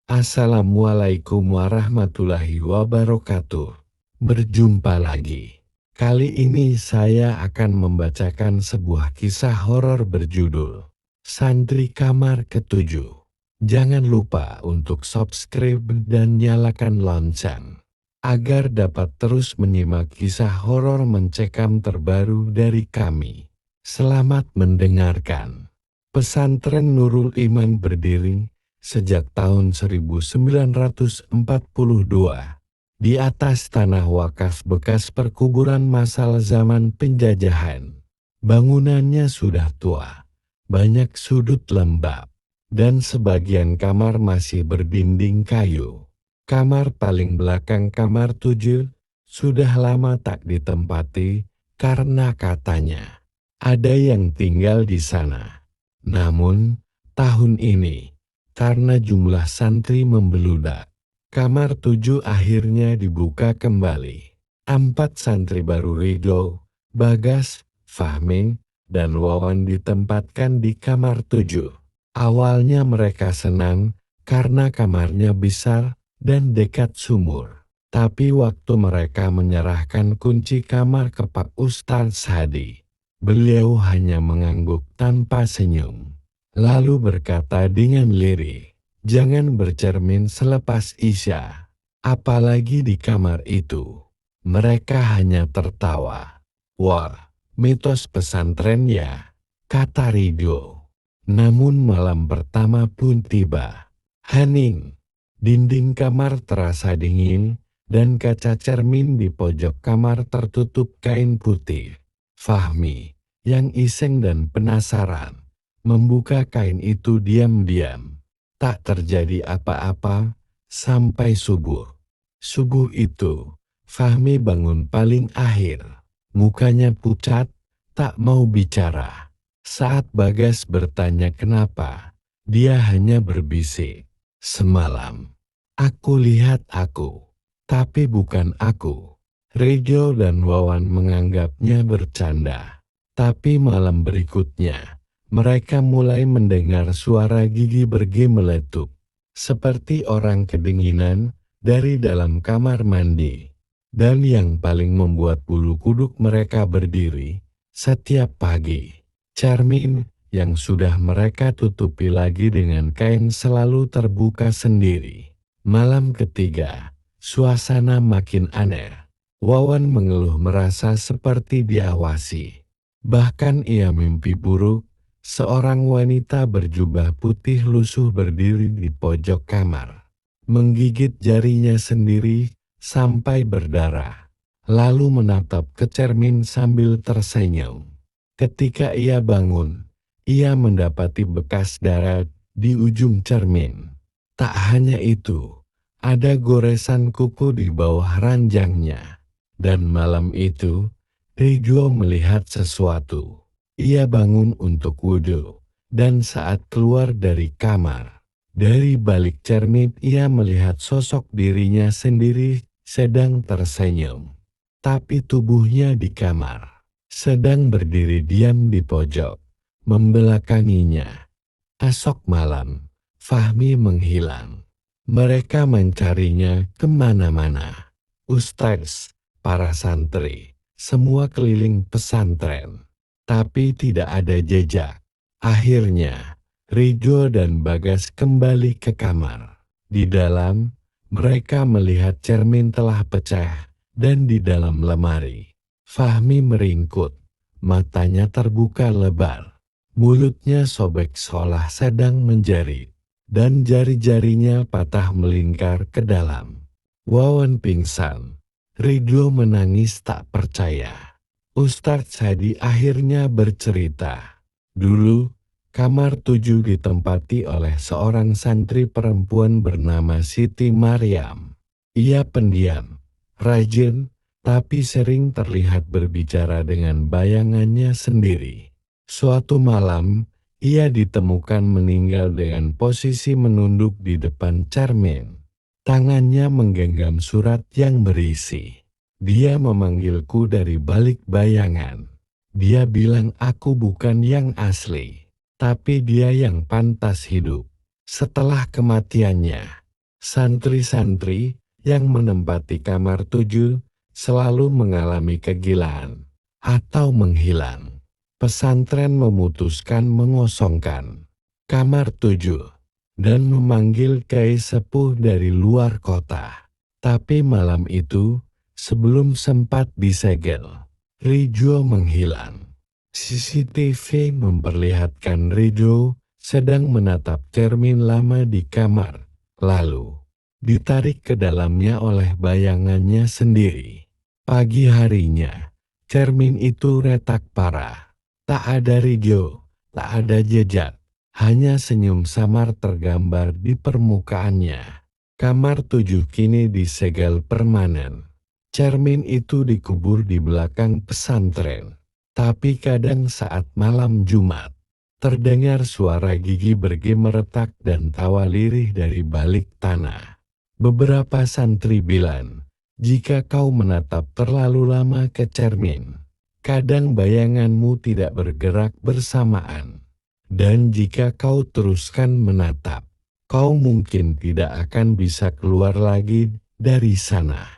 Assalamualaikum warahmatullahi wabarakatuh. Berjumpa lagi. Kali ini saya akan membacakan sebuah kisah horor berjudul Santri Kamar Ketujuh. Jangan lupa untuk subscribe dan nyalakan lonceng agar dapat terus menyimak kisah horor mencekam terbaru dari kami. Selamat mendengarkan. Pesantren Nurul Iman berdiri sejak tahun 1942 di atas tanah wakaf bekas perkuburan masal zaman penjajahan. Bangunannya sudah tua, banyak sudut lembab, dan sebagian kamar masih berdinding kayu. Kamar paling belakang kamar 7 sudah lama tak ditempati karena katanya ada yang tinggal di sana. Namun, tahun ini, karena jumlah santri membeludak, kamar 7 akhirnya dibuka kembali. 4 santri baru Ridho, Bagas, Fahmi, dan Wawan ditempatkan di kamar 7. Awalnya mereka senang karena kamarnya besar dan dekat sumur. Tapi waktu mereka menyerahkan kunci kamar ke Pak Ustadz Hadi, beliau hanya mengangguk tanpa senyum. Lalu berkata dengan lirih, "Jangan bercermin selepas Isya, apalagi di kamar itu." Mereka hanya tertawa. "Wah, mitos pesantren ya," kata Ridho. Namun malam pertama pun tiba. Hening, dinding kamar terasa dingin, dan kaca cermin di pojok kamar tertutup kain putih. Fahmi, yang iseng dan penasaran, membuka kain itu diam-diam. Tak terjadi apa-apa sampai subuh. Subuh itu, Fahmi bangun paling akhir. Mukanya pucat, tak mau bicara. Saat Bagas bertanya kenapa, dia hanya berbisik, "Semalam, aku lihat aku, tapi bukan aku." Rejo dan Wawan menganggapnya bercanda. Tapi malam berikutnya, mereka mulai mendengar suara gigi berge meletup, seperti orang kedinginan dari dalam kamar mandi. Dan yang paling membuat bulu kuduk mereka berdiri, setiap pagi, cermin yang sudah mereka tutupi lagi dengan kain selalu terbuka sendiri. Malam ketiga, suasana makin aneh. Wawan mengeluh merasa seperti diawasi. Bahkan ia mimpi buruk, seorang wanita berjubah putih lusuh berdiri di pojok kamar, menggigit jarinya sendiri sampai berdarah, lalu menatap ke cermin sambil tersenyum. Ketika ia bangun, ia mendapati bekas darah di ujung cermin. Tak hanya itu, ada goresan kuku di bawah ranjangnya. Dan malam itu, Rejo melihat sesuatu. Ia bangun untuk wudhu, dan saat keluar dari kamar, dari balik cermin ia melihat sosok dirinya sendiri sedang tersenyum. Tapi tubuhnya di kamar, sedang berdiri diam di pojok, membelakanginya. Esok malam, Fahmi menghilang. Mereka mencarinya kemana-mana. Ustaz, para santri, semua keliling pesantren, tapi tidak ada jejak. Akhirnya, Rijo dan Bagas kembali ke kamar. Di dalam, mereka melihat cermin telah pecah, dan di dalam lemari, Fahmi meringkut, matanya terbuka lebar, mulutnya sobek seolah sedang menjerit, dan jari-jarinya patah melingkar ke dalam. Wawan pingsan. Ridho menangis tak percaya. Ustadz Hadi akhirnya bercerita. Dulu, kamar 7 ditempati oleh seorang santri perempuan bernama Siti Maryam. Ia pendiam, rajin, tapi sering terlihat berbicara dengan bayangannya sendiri. Suatu malam, ia ditemukan meninggal dengan posisi menunduk di depan cermin. Tangannya menggenggam surat yang berisi, "Dia memanggilku dari balik bayangan. Dia bilang aku bukan yang asli, tapi dia yang pantas hidup. Setelah kematiannya, Santri-santri yang menempati kamar 7 selalu mengalami kegilaan atau menghilang. Pesantren memutuskan mengosongkan kamar 7 dan memanggil kiai sepuh dari luar kota. Tapi malam itu, sebelum sempat disegel, Ridho menghilang. CCTV memperlihatkan Ridho sedang menatap cermin lama di kamar, lalu ditarik ke dalamnya oleh bayangannya sendiri. Pagi harinya, cermin itu retak parah. Tak ada Ridho, tak ada jejak, hanya senyum samar tergambar di permukaannya. Kamar 7 kini disegel permanen. Cermin itu dikubur di belakang pesantren. Tapi kadang saat malam Jumat, terdengar suara gigi bergema retak dan tawa lirih dari balik tanah. Beberapa santri bilang, jika kau menatap terlalu lama ke cermin, kadang bayanganmu tidak bergerak bersamaan. Dan jika kau teruskan menatap, kau mungkin tidak akan bisa keluar lagi dari sana.